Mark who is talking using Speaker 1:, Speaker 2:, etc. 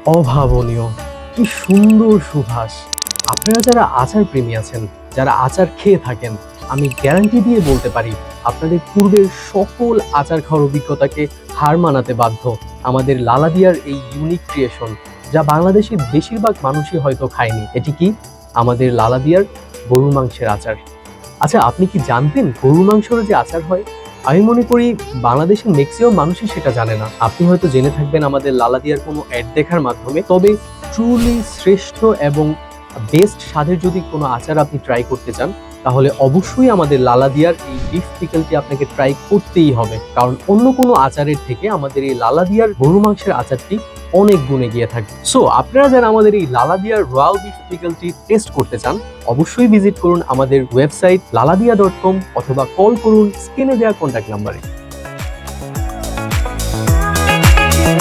Speaker 1: অভাবনীয়, কি সুন্দর সুবাস। আপনারা যারা আচার প্রেমী আছেন, যারা আচার খেয়ে থাকেন, আমি গ্যারান্টি দিয়ে বলতে পারি আপনাদের পূর্বের সকল আচার খাওয়ার অভিজ্ঞতাকে হার মানাতে বাধ্য আমাদের লালাদিয়ার এই ইউনিক ক্রিয়েশন, যা বাংলাদেশের বেশিরভাগ মানুষই হয়তো খায়নি। এটি কি? আমাদের লালাদিয়ার গরুর মাংসের আচার। আচ্ছা, আপনি কি জানতেন গরুর মাংসের যে আচার হয়? আমি মনে করি বাংলাদেশের ম্যাক্সিমাম মানুষই সেটা জানে না। আপনি হয়তো জেনে থাকবেন আমাদের লালাদিয়ার কোনো অ্যাড দেখার মাধ্যমে, তবে ট্রুলি শ্রেষ্ঠ এবং বেস্ট স্বাদের যদি কোনো আচার আপনি ট্রাই করতে চান, তাহলে অবশ্যই আমাদের লালাদিয়ার এই বিফ পিকলটি আপনাকে ট্রাই করতেই হবে। কারণ অন্য কোনো আচারের থেকে আমাদের এই লালাদিয়ার গরু মাংসের আচারটি অনেক গুণে গিয়ে থাকে। সো আপনারা যারা আমাদের এই লালাদিয়ার রয়্যাল বিফ পিকলটি টেস্ট করতে চান, অবশ্যই ভিজিট করুন আমাদের ওয়েবসাইট লালাদিয়া.com অথবা কল করুন স্ক্রিনে দেওয়া কন্ট্যাক্ট নাম্বারে।